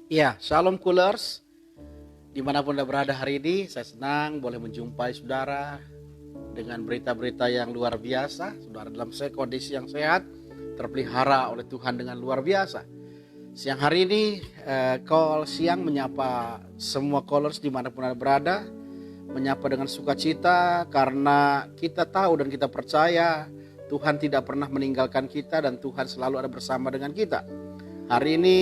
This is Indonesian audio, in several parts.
Ya, Shalom Coolers. Dimanapun Anda berada hari ini, saya senang boleh menjumpai saudara dengan berita-berita yang luar biasa. Saudara dalam kondisi yang sehat, terpelihara oleh Tuhan dengan luar biasa. Siang hari ini, call siang menyapa semua callers dimanapun Anda berada. Menyapa dengan sukacita karena kita tahu dan kita percaya Tuhan tidak pernah meninggalkan kita dan Tuhan selalu ada bersama dengan kita. Hari ini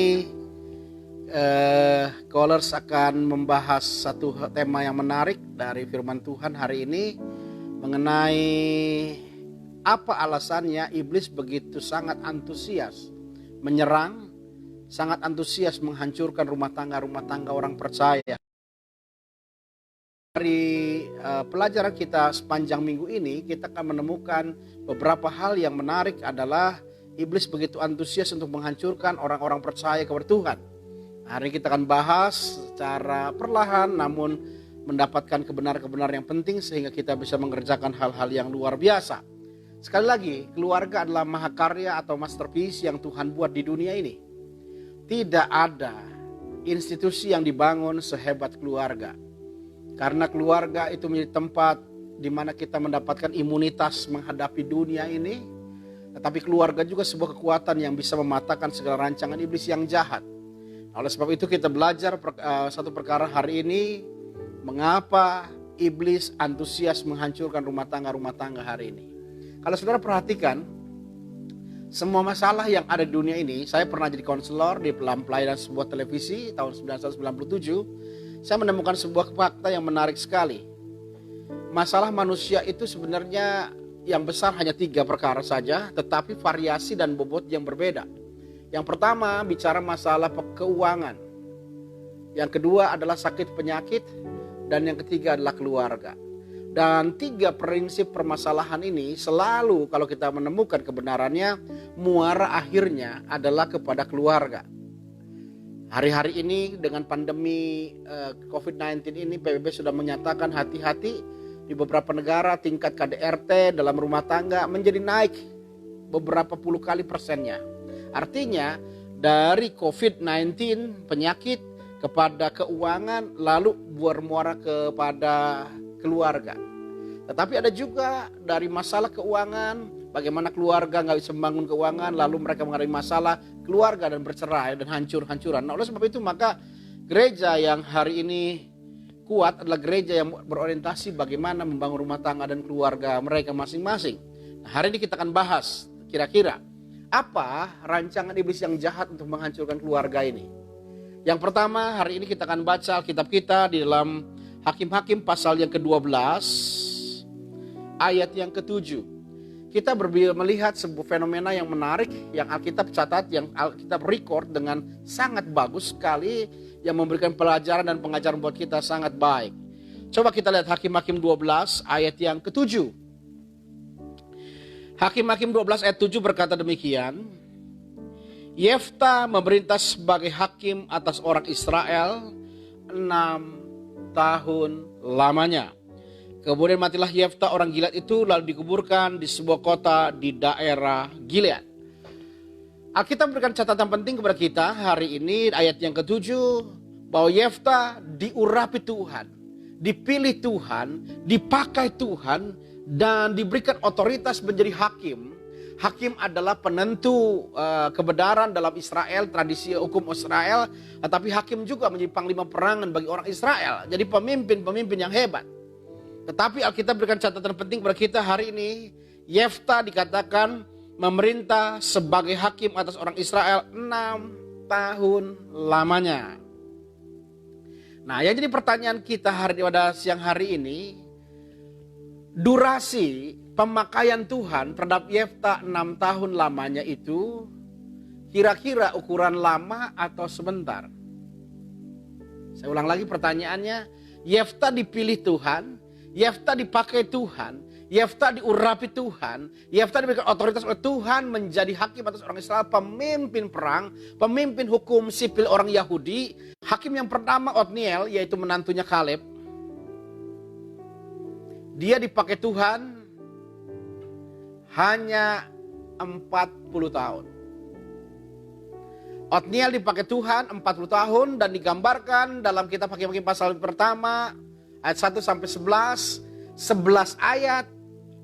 Scholars akan membahas satu tema yang menarik dari firman Tuhan hari ini mengenai apa alasannya iblis begitu sangat antusias menyerang, sangat antusias menghancurkan rumah tangga orang percaya. Dari pelajaran kita sepanjang minggu ini, kita akan menemukan beberapa hal yang menarik adalah iblis begitu antusias untuk menghancurkan orang-orang percaya kepada Tuhan. Hari ini kita akan bahas secara perlahan namun mendapatkan kebenaran-kebenaran yang penting sehingga kita bisa mengerjakan hal-hal yang luar biasa. Sekali lagi, keluarga adalah mahakarya atau masterpiece yang Tuhan buat di dunia ini. Tidak ada institusi yang dibangun sehebat keluarga. Karena keluarga itu menjadi tempat di mana kita mendapatkan imunitas menghadapi dunia ini. Tetapi keluarga juga sebuah kekuatan yang bisa mematahkan segala rancangan iblis yang jahat. Oleh sebab itu kita belajar satu perkara hari ini, mengapa iblis antusias menghancurkan rumah tangga hari ini. Kalau saudara perhatikan, semua masalah yang ada di dunia ini, saya pernah jadi konselor di pelayanan sebuah televisi tahun 1997, saya menemukan sebuah fakta yang menarik sekali. Masalah manusia itu sebenarnya yang besar hanya 3 perkara saja, tetapi variasi dan bobot yang berbeda. Yang pertama bicara masalah keuangan. Yang kedua adalah sakit penyakit. Dan yang ketiga adalah keluarga. Dan 3 prinsip permasalahan ini selalu kalau kita menemukan kebenarannya, muara akhirnya adalah kepada keluarga. Hari-hari ini dengan pandemi COVID-19 ini, PBB sudah menyatakan hati-hati di beberapa negara tingkat KDRT dalam rumah tangga menjadi naik beberapa puluh kali persennya. Artinya dari COVID-19 penyakit kepada keuangan lalu bermuara kepada keluarga. Tetapi ada juga dari masalah keuangan, bagaimana keluarga nggak bisa membangun keuangan, lalu mereka mengalami masalah keluarga dan bercerai dan hancur-hancuran. Nah, oleh sebab itu maka gereja yang hari ini kuat adalah gereja yang berorientasi bagaimana membangun rumah tangga dan keluarga mereka masing-masing. Nah, hari ini kita akan bahas kira-kira apa rancangan iblis yang jahat untuk menghancurkan keluarga ini. Yang pertama, hari ini kita akan baca Alkitab kita di dalam Hakim-Hakim pasal yang ke-12 ayat yang ke-7. Kita melihat sebuah fenomena yang menarik yang Alkitab catat, yang Alkitab record dengan sangat bagus sekali, yang memberikan pelajaran dan pengajaran buat kita sangat baik. Coba kita lihat Hakim-Hakim 12 ayat yang ke-7. Hakim-Hakim 12 ayat 7 berkata demikian. Yefta memerintah sebagai hakim atas orang Israel 6 tahun lamanya. Kemudian matilah Yefta orang Gilead itu lalu dikuburkan di sebuah kota di daerah Gilead. Alkitab memberikan catatan penting kepada kita hari ini ayat yang ke-7 bahwa Yefta diurapi Tuhan, dipilih Tuhan, dipakai Tuhan dan diberikan otoritas menjadi hakim. Hakim adalah penentu kebenaran dalam Israel, tradisi hukum Israel. Tetapi hakim juga menjadi panglima perangan bagi orang Israel. Jadi pemimpin yang hebat. Tetapi Alkitab berikan catatan penting kepada kita hari ini. Yefta dikatakan memerintah sebagai hakim atas orang Israel 6 tahun lamanya. Nah, yang jadi pertanyaan kita pada siang hari ini, durasi pemakaian Tuhan terhadap Yefta 6 tahun lamanya itu kira-kira ukuran lama atau sebentar? Saya ulang lagi pertanyaannya. Yefta dipilih Tuhan, Yefta dipakai Tuhan, Yefta diurapi Tuhan, Yefta diberikan otoritas oleh Tuhan menjadi hakim atas orang Israel, pemimpin perang, pemimpin hukum sipil orang Yahudi. Hakim yang pertama Otniel, yaitu menantunya Kaleb. Dia dipakai Tuhan hanya 40 tahun. Otniel dipakai Tuhan 40 tahun dan digambarkan dalam kitab Hakim-Hakim pasal pertama ayat 1 sampai 11. 11 ayat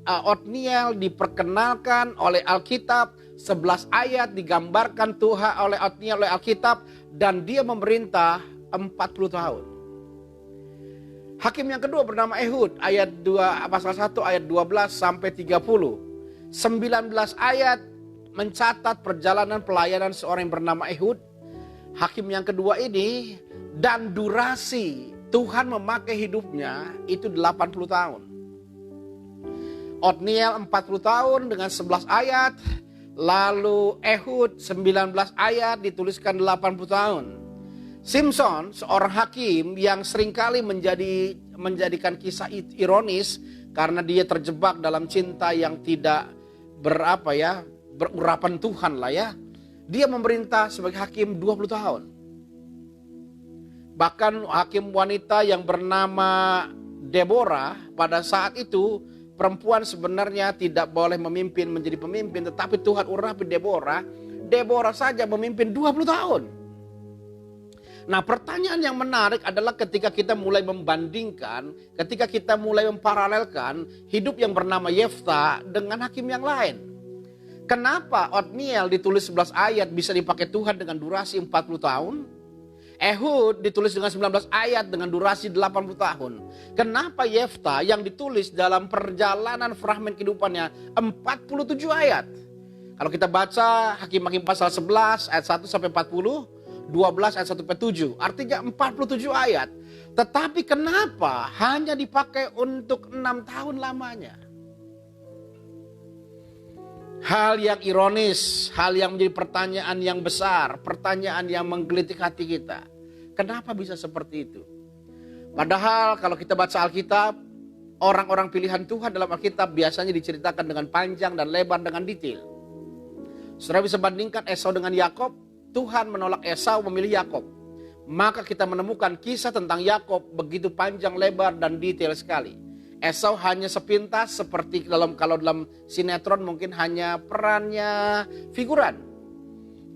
Otniel diperkenalkan oleh Alkitab, 11 ayat digambarkan Tuhan oleh Otniel oleh Alkitab, dan dia memerintah 40 tahun. Hakim yang kedua bernama Ehud, ayat 2 pasal 1 ayat 12 sampai 30. 19 ayat mencatat perjalanan pelayanan seorang yang bernama Ehud. Hakim yang kedua ini, dan durasi Tuhan memakai hidupnya itu 80 tahun. Otniel 40 tahun dengan 11 ayat. Lalu Ehud 19 ayat dituliskan 80 tahun. Simson seorang hakim yang seringkali menjadikan kisah ironis karena dia terjebak dalam cinta yang tidak berurapan Tuhan lah ya. Dia memerintah sebagai hakim 20 tahun. Bahkan hakim wanita yang bernama Deborah pada saat itu, perempuan sebenarnya tidak boleh memimpin menjadi pemimpin, tetapi Tuhan urapi Deborah. Deborah saja memimpin 20 tahun. Nah, pertanyaan yang menarik adalah ketika kita mulai membandingkan, ketika kita mulai memparalelkan hidup yang bernama Yefta dengan hakim yang lain. Kenapa Otniel ditulis 11 ayat bisa dipakai Tuhan dengan durasi 40 tahun? Ehud ditulis dengan 19 ayat dengan durasi 80 tahun. Kenapa Yefta yang ditulis dalam perjalanan fragmen kehidupannya 47 ayat? Kalau kita baca Hakim-Hakim pasal 11 ayat 1 sampai 40, 12 ayat 1 sampai 7, artinya 47 ayat. Tetapi kenapa hanya dipakai untuk 6 tahun lamanya? Hal yang ironis, hal yang menjadi pertanyaan yang besar, pertanyaan yang menggelitik hati kita. Kenapa bisa seperti itu? Padahal kalau kita baca Alkitab, orang-orang pilihan Tuhan dalam Alkitab biasanya diceritakan dengan panjang dan lebar dengan detail. Saudara bisa bandingkan Esau dengan Yakob, Tuhan menolak Esau, memilih Yakob. Maka kita menemukan kisah tentang Yakob begitu panjang, lebar, dan detail sekali. Esau hanya sepintas seperti kalau dalam sinetron mungkin hanya perannya figuran.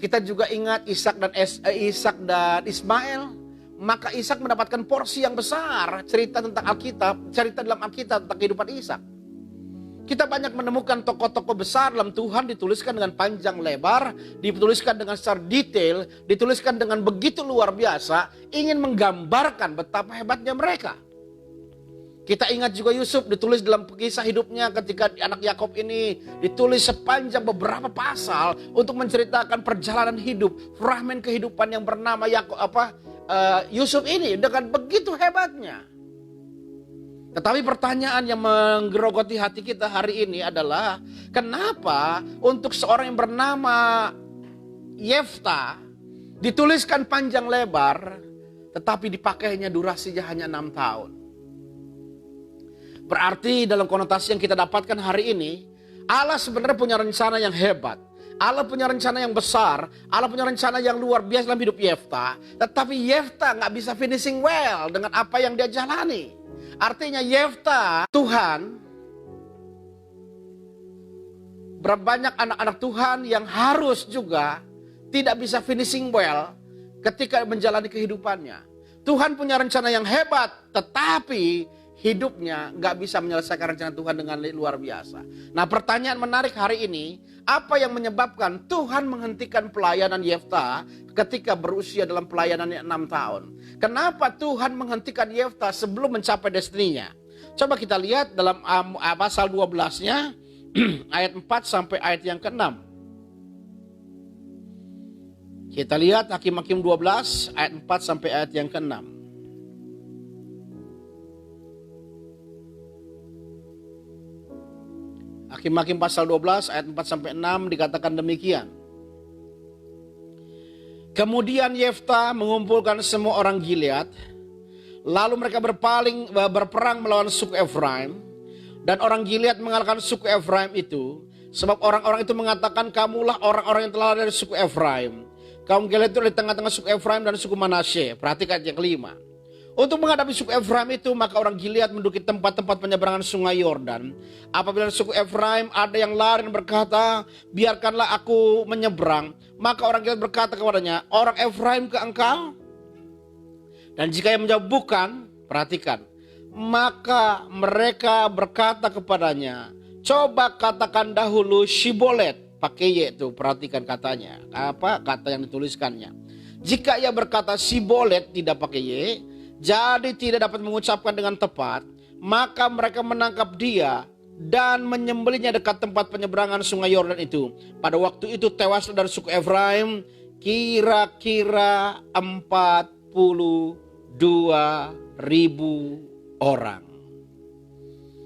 Kita juga ingat Ishak dan Ismail. Maka Ishak mendapatkan porsi yang besar cerita tentang Alkitab, cerita dalam Alkitab tentang kehidupan Ishak. Kita banyak menemukan tokoh-tokoh besar dalam Tuhan dituliskan dengan panjang lebar, dituliskan dengan secara detail, dituliskan dengan begitu luar biasa, ingin menggambarkan betapa hebatnya mereka. Kita ingat juga Yusuf ditulis dalam kisah hidupnya ketika anak Yakob ini ditulis sepanjang beberapa pasal untuk menceritakan perjalanan hidup, fragmen kehidupan yang bernama Yusuf ini dengan begitu hebatnya. Tetapi pertanyaan yang menggerogoti hati kita hari ini adalah kenapa untuk seorang yang bernama Yefta dituliskan panjang lebar tetapi dipakainya durasinya hanya 6 tahun. Berarti dalam konotasi yang kita dapatkan hari ini, Allah sebenarnya punya rencana yang hebat. Allah punya rencana yang besar. Allah punya rencana yang luar biasa dalam hidup Yefta. Tetapi Yefta gak bisa finishing well dengan apa yang dia jalani. Artinya Yefta, Tuhan, berbanyak anak-anak Tuhan yang harus juga tidak bisa finishing well ketika menjalani kehidupannya. Tuhan punya rencana yang hebat, tetapi hidupnya gak bisa menyelesaikan rencana Tuhan dengan luar biasa. Nah, pertanyaan menarik hari ini, apa yang menyebabkan Tuhan menghentikan pelayanan Yefta ketika berusia dalam pelayanannya 6 tahun? Kenapa Tuhan menghentikan Yefta sebelum mencapai destininya? Coba kita lihat dalam pasal 12-nya ayat 4 sampai ayat yang ke-6. Kita lihat Hakim-Hakim 12 ayat 4 sampai ayat yang ke-6. Hakim-Hakim pasal 12 ayat 4 sampai 6 dikatakan demikian. Kemudian Yefta mengumpulkan semua orang Gilead, lalu mereka berperang melawan suku Efraim, dan orang Gilead mengalahkan suku Efraim itu, sebab orang-orang itu mengatakan, kamulah orang-orang yang telah dari suku Efraim. Kaum Gilead itu di tengah-tengah suku Efraim dan suku Manasye. Perhatikan yang kelima. Untuk menghadapi suku Efraim itu, maka orang Gilead menduduki tempat-tempat penyeberangan sungai Yordan. Apabila suku Efraim ada yang lari dan berkata, biarkanlah aku menyeberang. Maka orang Gilead berkata kepadanya, orang Efraim ke engkau? Dan jika ia menjawab bukan, perhatikan. Maka mereka berkata kepadanya, coba katakan dahulu Shibolet. Pakai Y itu, perhatikan katanya. Apa kata yang dituliskannya. Jika ia berkata Shibolet tidak pakai Y, jadi tidak dapat mengucapkan dengan tepat, maka mereka menangkap dia dan menyembelihnya dekat tempat penyeberangan sungai Yordan itu. Pada waktu itu tewaslah dari suku Efraim kira-kira 42.000 orang.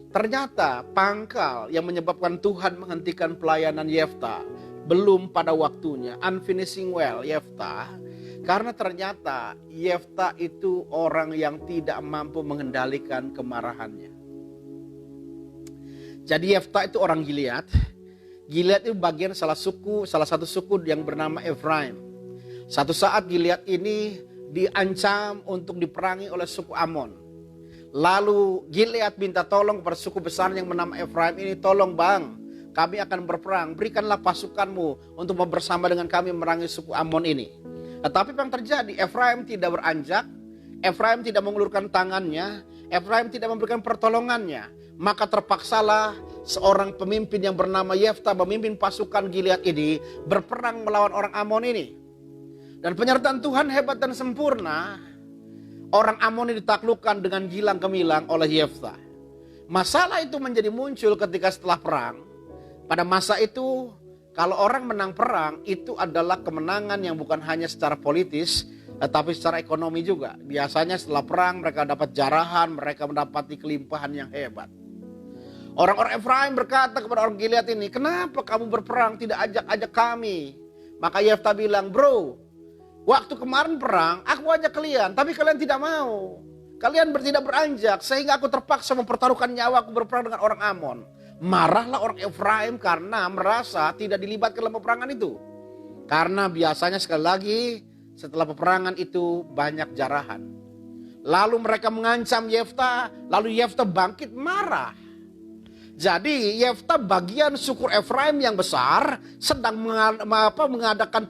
Ternyata pangkal yang menyebabkan Tuhan menghentikan pelayanan Yefta belum pada waktunya, unfinishing well Yefta. Karena ternyata Yefta itu orang yang tidak mampu mengendalikan kemarahannya. Jadi Yefta itu orang Gilead. Gilead itu bagian salah satu suku yang bernama Efraim. Satu saat Gilead ini diancam untuk diperangi oleh suku Amon. Lalu Gilead minta tolong kepada suku besar yang bernama Efraim ini, tolong bang, kami akan berperang, berikanlah pasukanmu untuk bersama dengan kami memerangi suku Amon ini. Tetapi apa yang terjadi? Efraim tidak beranjak, Efraim tidak mengulurkan tangannya, Efraim tidak memberikan pertolongannya. Maka terpaksalah seorang pemimpin yang bernama Yefta memimpin pasukan Gilead ini berperang melawan orang Amon ini. Dan penyertaan Tuhan hebat dan sempurna. Orang Amon ini ditaklukkan dengan gilang gemilang oleh Yefta. Masalah itu menjadi muncul ketika setelah perang. Pada masa itu, kalau orang menang perang, itu adalah kemenangan yang bukan hanya secara politis, tetapi secara ekonomi juga. Biasanya setelah perang mereka dapat jarahan, mereka mendapati kelimpahan yang hebat. Orang-orang Efraim berkata kepada orang Gilead ini, kenapa kamu berperang tidak ajak-ajak kami? Maka Yefta bilang, bro, waktu kemarin perang aku ajak kalian, tapi kalian tidak mau. Kalian tidak beranjak, sehingga aku terpaksa mempertaruhkan nyawa aku berperang dengan orang Amon. Marahlah orang Efraim karena merasa tidak dilibatkan dalam peperangan itu. Karena biasanya sekali lagi setelah peperangan itu banyak jarahan. Lalu mereka mengancam Yefta, lalu Yefta bangkit marah. Jadi Yefta bagian suku Efraim yang besar sedang mengadakan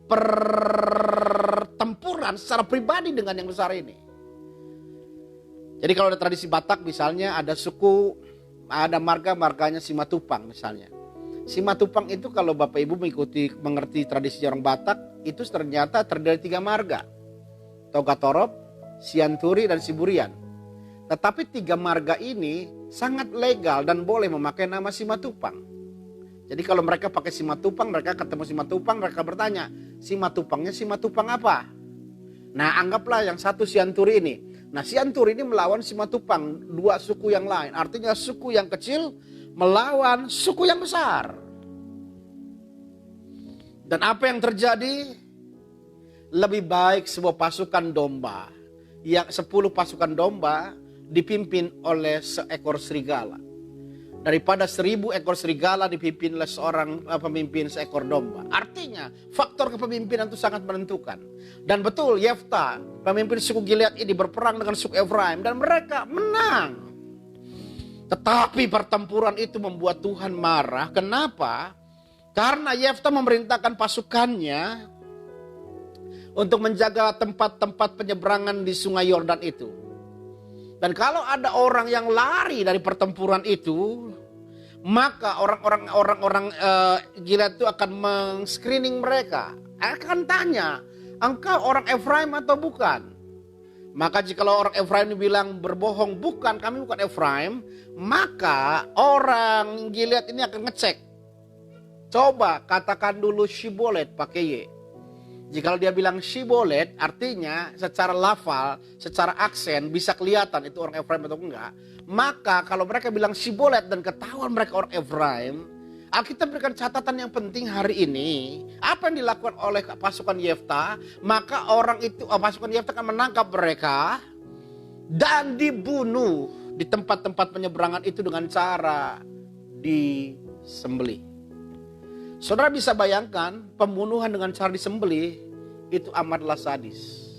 pertempuran secara pribadi dengan yang besar ini. Jadi kalau ada tradisi Batak misalnya ada suku, ada marganya Simatupang misalnya. Simatupang itu kalau Bapak Ibu mengerti tradisi orang Batak, itu ternyata terdiri dari 3 marga. Togatorop, Sianturi, dan Siburian. Tetapi 3 marga ini sangat legal dan boleh memakai nama Simatupang. Jadi kalau mereka pakai Simatupang, mereka ketemu Simatupang, mereka bertanya, Simatupangnya Simatupang apa? Nah anggaplah yang satu Sianturi ini. Nah Sianturi ini melawan Simatupang, 2 suku yang lain. Artinya suku yang kecil melawan suku yang besar. Dan apa yang terjadi? Lebih baik sebuah pasukan domba, yang 10 pasukan domba dipimpin oleh seekor serigala, daripada 1000 ekor serigala dipimpin oleh seorang pemimpin seekor domba. Artinya faktor kepemimpinan itu sangat menentukan. Dan betul Yefta, pemimpin suku Gilead ini berperang dengan suku Efraim dan mereka menang. Tetapi pertempuran itu membuat Tuhan marah. Kenapa? Karena Yefta memerintahkan pasukannya untuk menjaga tempat-tempat penyeberangan di sungai Yordan itu. Dan kalau ada orang yang lari dari pertempuran itu, maka orang-orang Gilead itu akan men-screening mereka. Akan tanya, engkau orang Efraim atau bukan? Maka jika orang Efraim bilang berbohong, bukan, kami bukan Efraim, maka orang Gilead ini akan ngecek. Coba katakan dulu Shibolet pakai Y. Jika dia bilang Shibolet, artinya secara lafal, secara aksen bisa kelihatan itu orang Efraim atau enggak. Maka kalau mereka bilang Shibolet dan ketahuan mereka orang Efraim, Alkitab berikan catatan yang penting hari ini. Apa yang dilakukan oleh pasukan Yefta? Maka pasukan Yefta akan menangkap mereka dan dibunuh di tempat-tempat penyeberangan itu dengan cara disembelih. Saudara bisa bayangkan pembunuhan dengan cara disembelih itu amatlah sadis.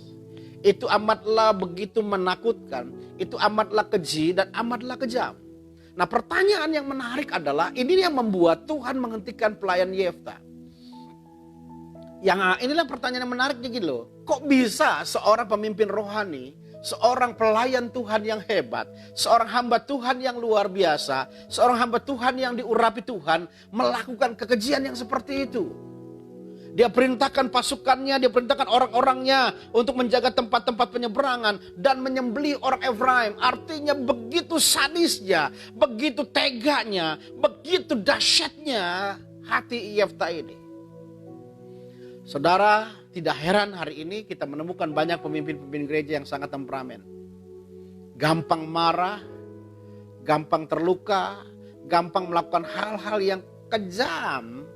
Itu amatlah begitu menakutkan, itu amatlah keji dan amatlah kejam. Nah, pertanyaan yang menarik adalah ini yang membuat Tuhan menghentikan pelayan Yefta. Inilah pertanyaan yang menarik nih loh. Kok bisa seorang pemimpin rohani, seorang pelayan Tuhan yang hebat, seorang hamba Tuhan yang luar biasa, seorang hamba Tuhan yang diurapi Tuhan melakukan kekejian yang seperti itu? Dia perintahkan pasukannya, dia perintahkan orang-orangnya untuk menjaga tempat-tempat penyeberangan dan menyembelih orang Efraim. Artinya begitu sadisnya, begitu teganya, begitu dahsyatnya hati Yefta ini. Saudara, tidak heran hari ini kita menemukan banyak pemimpin-pemimpin gereja yang sangat temperamen. Gampang marah, gampang terluka, gampang melakukan hal-hal yang kejam,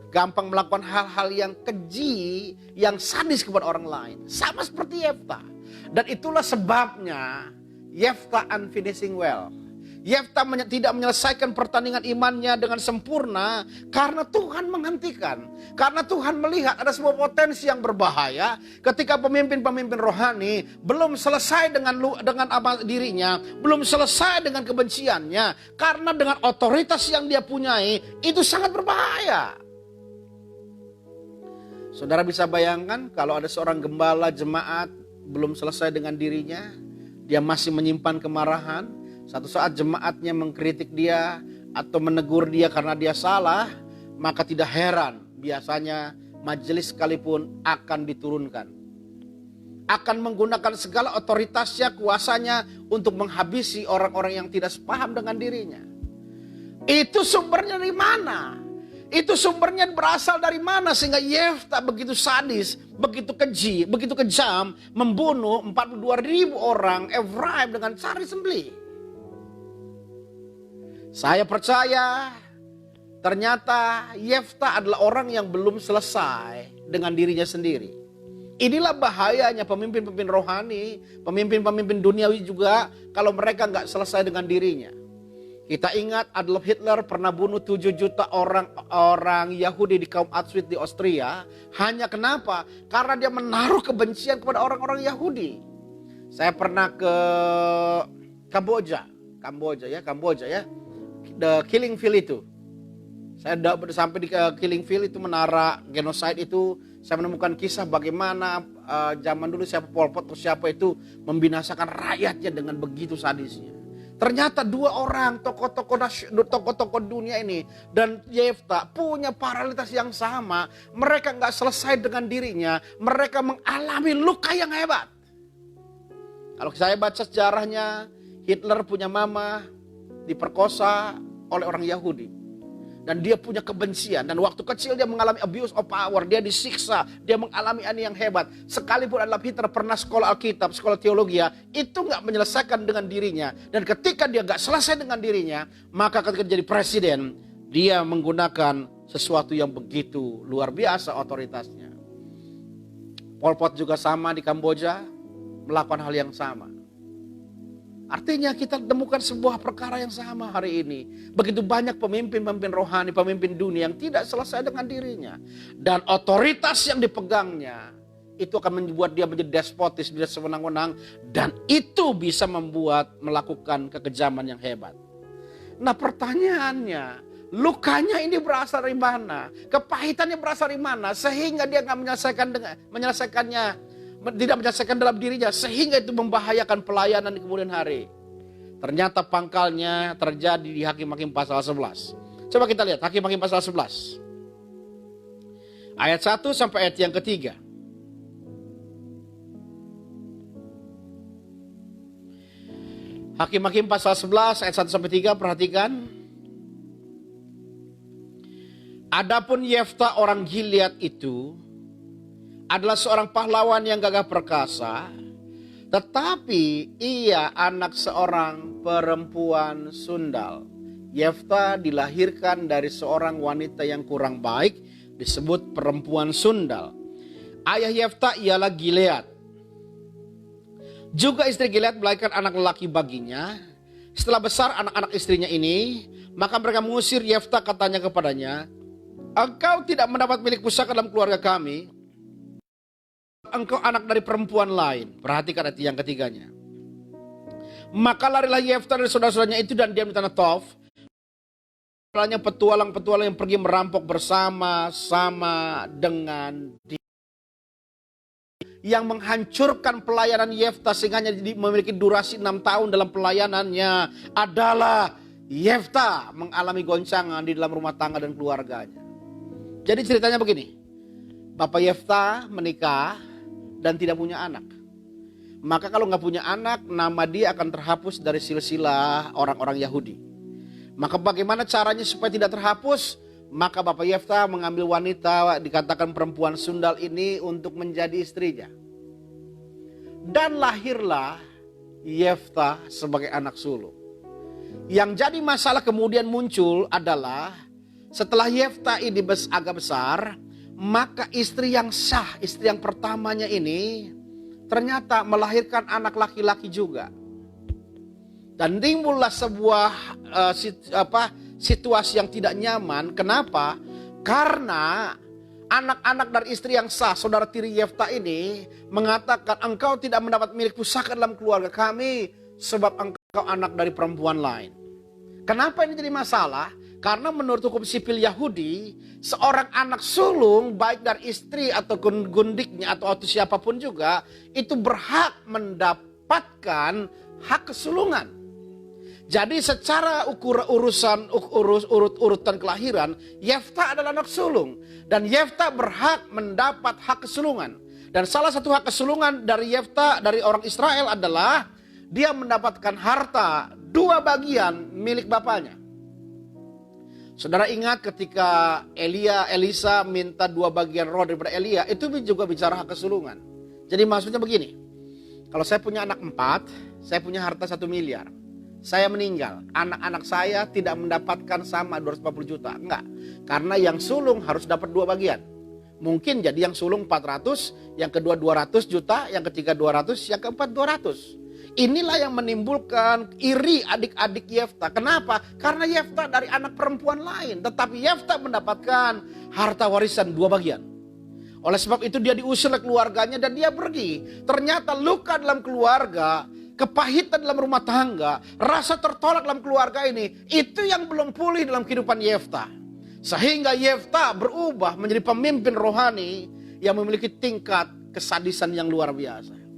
gampang melakukan hal-hal yang keji, yang sadis kepada orang lain. Sama seperti Yefta. Dan itulah sebabnya Yefta unfinishing well. Yefta tidak menyelesaikan pertandingan imannya dengan sempurna karena Tuhan menghentikan. Karena Tuhan melihat ada sebuah potensi yang berbahaya ketika pemimpin-pemimpin rohani belum selesai dengan dirinya, belum selesai dengan kebenciannya. Karena dengan otoritas yang dia punyai itu sangat berbahaya. Saudara bisa bayangkan kalau ada seorang gembala jemaat belum selesai dengan dirinya, dia masih menyimpan kemarahan. Satu saat jemaatnya mengkritik dia atau menegur dia karena dia salah, maka tidak heran biasanya majelis sekalipun akan diturunkan. Akan menggunakan segala otoritasnya, kuasanya untuk menghabisi orang-orang yang tidak sepaham dengan dirinya. Itu sumbernya dari mana? Itu sumbernya berasal dari mana sehingga Yefta begitu sadis, begitu keji, begitu kejam membunuh 42.000 orang Efraim dengan cara disembelih. Saya percaya ternyata Yefta adalah orang yang belum selesai dengan dirinya sendiri. Inilah bahayanya pemimpin-pemimpin rohani, pemimpin-pemimpin duniawi juga kalau mereka nggak selesai dengan dirinya. Kita ingat Adolf Hitler pernah bunuh 7 juta orang Yahudi di kaum Auschwitz di Austria. Hanya kenapa? Karena dia menaruh kebencian kepada orang-orang Yahudi. Saya pernah ke Kamboja ya. The Killing Field itu. Saya sampai di Killing Field itu, menara genosida itu, saya menemukan kisah bagaimana zaman dulu siapa Pol Pot atau siapa itu membinasakan rakyatnya dengan begitu sadisnya. Ternyata 2 orang tokoh-tokoh dunia ini dan Yefta punya paralitas yang sama. Mereka nggak selesai dengan dirinya, mereka mengalami luka yang hebat. Kalau saya baca sejarahnya, Hitler punya mama diperkosa oleh orang Yahudi. Dan dia punya kebencian. Dan waktu kecil dia mengalami abuse of power. Dia disiksa. Dia mengalami ini yang hebat. Sekalipun Adolf Hitler pernah sekolah Alkitab, sekolah teologi, itu gak menyelesaikan dengan dirinya. Dan ketika dia gak selesai dengan dirinya, maka ketika jadi presiden, dia menggunakan sesuatu yang begitu luar biasa otoritasnya. Pol Pot juga sama di Kamboja, melakukan hal yang sama. Artinya kita temukan sebuah perkara yang sama hari ini. Begitu banyak pemimpin-pemimpin rohani, pemimpin dunia yang tidak selesai dengan dirinya. Dan otoritas yang dipegangnya, itu akan membuat dia menjadi despotis, bisa sewenang-wenang. Dan itu bisa membuat melakukan kekejaman yang hebat. Nah pertanyaannya, lukanya ini berasal dari mana? Kepahitannya berasal dari mana? Sehingga dia nggak tidak menyelesaikan dalam dirinya, sehingga itu membahayakan pelayanan di kemudian hari. Ternyata pangkalnya terjadi di Hakim-Hakim pasal 11. Coba kita lihat Hakim-Hakim pasal 11. Ayat 1 sampai ayat yang ketiga. Hakim-Hakim pasal 11 ayat 1 sampai 3, perhatikan. Adapun Yefta orang Gilead itu adalah seorang pahlawan yang gagah perkasa, tetapi ia anak seorang perempuan sundal. Yefta dilahirkan dari seorang wanita yang kurang baik, disebut perempuan sundal. Ayah Yefta ialah Gilead. Juga istri Gilead melahirkan anak lelaki baginya. Setelah besar anak-anak istrinya ini, maka mereka mengusir Yefta, katanya kepadanya, "Engkau tidak mendapat milik pusaka dalam keluarga kami. engkau anak dari perempuan lain. Perhatikan ayat yang ketiganya. Maka larilah Yefta dari saudara-saudaranya itu dan diam di tanah Tof. Petualang-petualang yang pergi merampok bersama-sama dengan dia. Yang menghancurkan pelayanan Yefta sehingga hanya memiliki durasi 6 tahun dalam pelayanannya adalah Yefta mengalami goncangan di dalam rumah tangga dan keluarganya. Jadi ceritanya begini. Bapak Yefta menikah dan tidak punya anak. Maka kalau nggak punya anak, nama dia akan terhapus dari silsilah orang-orang Yahudi. Maka bagaimana caranya supaya tidak terhapus? Maka Bapak Yefta mengambil wanita dikatakan perempuan sundal ini untuk menjadi istrinya. Dan lahirlah Yefta sebagai anak sulung. Yang jadi masalah kemudian muncul adalah setelah Yefta ini agak besar, maka istri yang sah, istri yang pertamanya ini ternyata melahirkan anak laki-laki juga. Dan timbullah sebuah situasi yang tidak nyaman. Kenapa? Karena anak-anak dari istri yang sah, saudara tiri Yefta ini mengatakan, engkau tidak mendapat milik pusaka dalam keluarga kami sebab engkau anak dari perempuan lain. Kenapa ini jadi masalah? Karena menurut hukum sipil Yahudi, seorang anak sulung baik dari istri atau gundiknya atau siapapun juga itu berhak mendapatkan hak kesulungan. Jadi secara urutan kelahiran, Yefta adalah anak sulung. Dan Yefta berhak mendapat hak kesulungan. Dan salah satu hak kesulungan dari Yefta, dari orang Israel adalah dia mendapatkan harta 2 bagian milik bapaknya. Saudara ingat ketika Elisa minta 2 bagian roh daripada Elia, itu juga bicara hak kesulungan. Jadi maksudnya begini, kalau saya punya anak 4, saya punya harta 1 miliar. Saya meninggal, anak-anak saya tidak mendapatkan sama 250 juta. Enggak, karena yang sulung harus dapat 2 bagian. Mungkin jadi yang sulung 400, yang kedua 200 juta, yang ketiga 200, yang keempat 200. Inilah yang menimbulkan iri adik-adik Yefta. Kenapa? Karena Yefta dari anak perempuan lain. Tetapi Yefta mendapatkan harta warisan 2 bagian. Oleh sebab itu dia diusir oleh keluarganya dan dia pergi. Ternyata luka dalam keluarga, kepahitan dalam rumah tangga, rasa tertolak dalam keluarga ini, itu yang belum pulih dalam kehidupan Yefta. Sehingga Yefta berubah menjadi pemimpin rohani yang memiliki tingkat kesadisan yang luar biasa.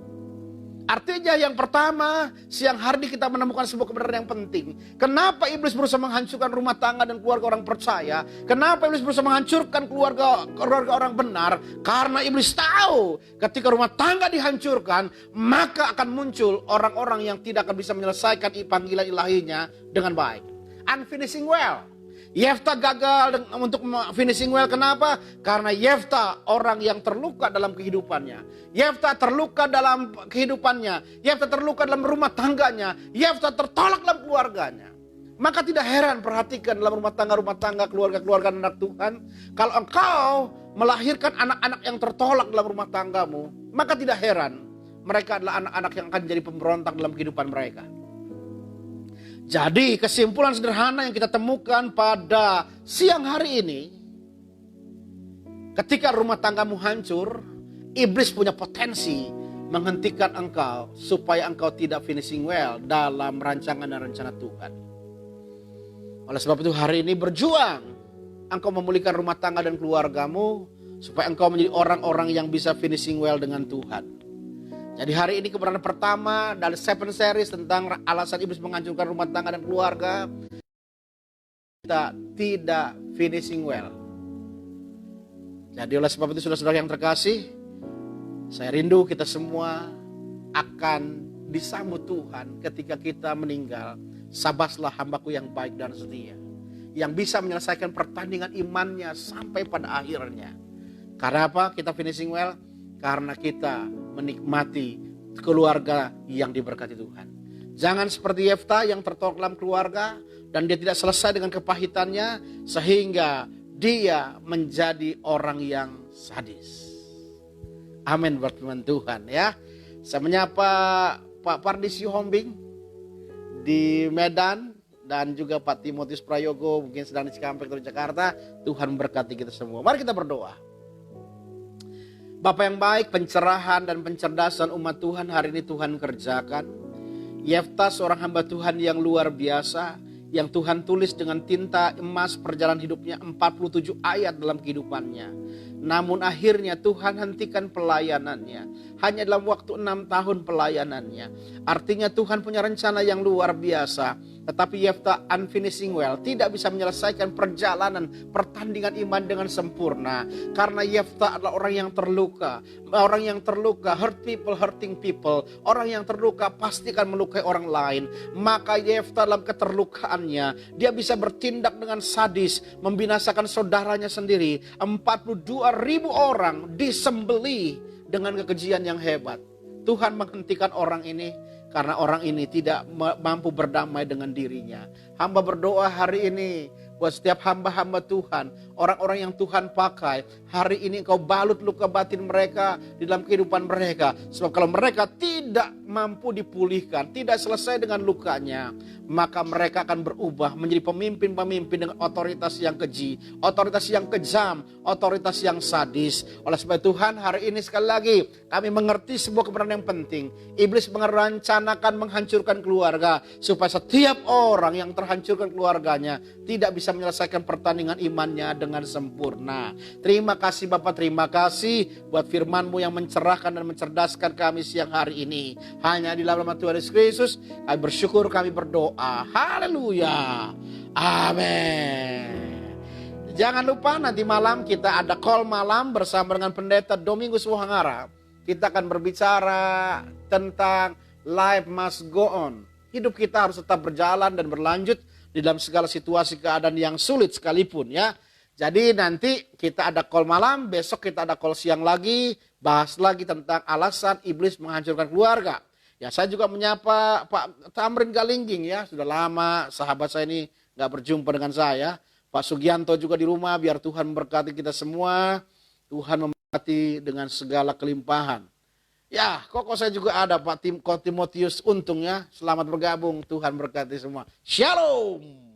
Artinya yang pertama, siang hari ini kita menemukan sebuah kebenaran yang penting. Kenapa iblis berusaha menghancurkan rumah tangga dan keluarga orang percaya? Kenapa iblis berusaha menghancurkan keluarga orang benar? Karena iblis tahu ketika rumah tangga dihancurkan, maka akan muncul orang-orang yang tidak akan bisa menyelesaikan panggilan ilahinya dengan baik. Unfinishing well. Yefta gagal untuk finishing well. Kenapa? Karena Yefta orang yang terluka dalam kehidupannya. Yefta terluka dalam kehidupannya. Yefta terluka dalam rumah tangganya. Yefta tertolak dalam keluarganya. Maka tidak heran, perhatikan dalam rumah tangga, keluarga-keluarga anak Tuhan. Kalau engkau melahirkan anak-anak yang tertolak dalam rumah tanggamu, maka tidak heran mereka adalah anak-anak yang akan jadi pemberontak dalam kehidupan mereka. Jadi kesimpulan sederhana yang kita temukan pada siang hari ini, ketika rumah tanggamu hancur, iblis punya potensi menghentikan engkau supaya engkau tidak finishing well dalam rancangan dan rencana Tuhan. Oleh sebab itu hari ini berjuang engkau memulihkan rumah tangga dan keluargamu supaya engkau menjadi orang-orang yang bisa finishing well dengan Tuhan. Jadi hari ini kebenaran pertama dari 7 series tentang alasan iblis menghancurkan rumah tangga dan keluarga. Kita tidak finishing well. Jadi oleh sebab itu saudara-saudara yang terkasih, saya rindu kita semua akan disambut Tuhan ketika kita meninggal. Sabaslah hambaku yang baik dan setia, yang bisa menyelesaikan pertandingan imannya sampai pada akhirnya. Karena apa kita finishing well? Karena kita menikmati keluarga yang diberkati Tuhan. Jangan seperti Yefta yang tertolak dalam keluarga dan dia tidak selesai dengan kepahitannya sehingga dia menjadi orang yang sadis. Amin buat firman Tuhan ya. Saya menyapa Pak Pardis Yuhombing di Medan dan juga Pak Timotius Prayogo mungkin sedang di Cikampek atau di Jakarta. Tuhan memberkati kita semua. Mari kita berdoa. Bapak yang baik, pencerahan dan pencerdasan umat Tuhan hari ini Tuhan kerjakan. Yefta seorang hamba Tuhan yang luar biasa, yang Tuhan tulis dengan tinta emas perjalanan hidupnya 47 ayat dalam kehidupannya. Namun akhirnya Tuhan hentikan pelayanannya. Hanya dalam waktu 6 tahun pelayanannya. Artinya Tuhan punya rencana yang luar biasa. Tetapi Yefta unfinishing well, tidak bisa menyelesaikan perjalanan pertandingan iman dengan sempurna. Karena Yefta adalah orang yang terluka. Orang yang terluka, hurt people, hurting people. Orang yang terluka pasti akan melukai orang lain. Maka Yefta dalam keterlukaannya, dia bisa bertindak dengan sadis, membinasakan saudaranya sendiri. 42.000 orang disembelih dengan kekejian yang hebat. Tuhan menghentikan orang ini karena orang ini tidak mampu berdamai dengan dirinya. Hamba berdoa hari ini buat setiap hamba-hamba Tuhan, orang-orang yang Tuhan pakai, hari ini Engkau balut luka batin mereka di dalam kehidupan mereka. Sebab kalau mereka tidak mampu dipulihkan, tidak selesai dengan lukanya, maka mereka akan berubah menjadi pemimpin-pemimpin dengan otoritas yang keji, otoritas yang kejam, otoritas yang sadis. Oleh sebab Tuhan, hari ini sekali lagi kami mengerti sebuah kebenaran yang penting. Iblis merencanakan menghancurkan keluarga supaya setiap orang yang terhancurkan keluarganya tidak bisa menyelesaikan pertandingan imannya dengan sempurna. Terima kasih Bapak, terima kasih buat firman-Mu yang mencerahkan dan mencerdaskan kami siang hari ini. Hanya di dalam nama Tuhan Yesus Kristus kami bersyukur, kami berdoa. Haleluya. Amin. Jangan lupa nanti malam kita ada call malam bersama dengan Pendeta Domingus Wohangara. Kita akan berbicara tentang life must go on. Hidup kita harus tetap berjalan dan berlanjut di dalam segala situasi keadaan yang sulit sekalipun ya. Jadi nanti kita ada call malam, besok kita ada call siang lagi, bahas lagi tentang alasan iblis menghancurkan keluarga. Ya saya juga menyapa Pak Tamrin Galingging ya, sudah lama sahabat saya ini gak berjumpa dengan saya. Pak Sugianto juga di rumah, biar Tuhan memberkati kita semua. Tuhan memberkati dengan segala kelimpahan. Ya, kok saya juga ada Pak Timotius Untung ya. Selamat bergabung, Tuhan berkati semua. Shalom.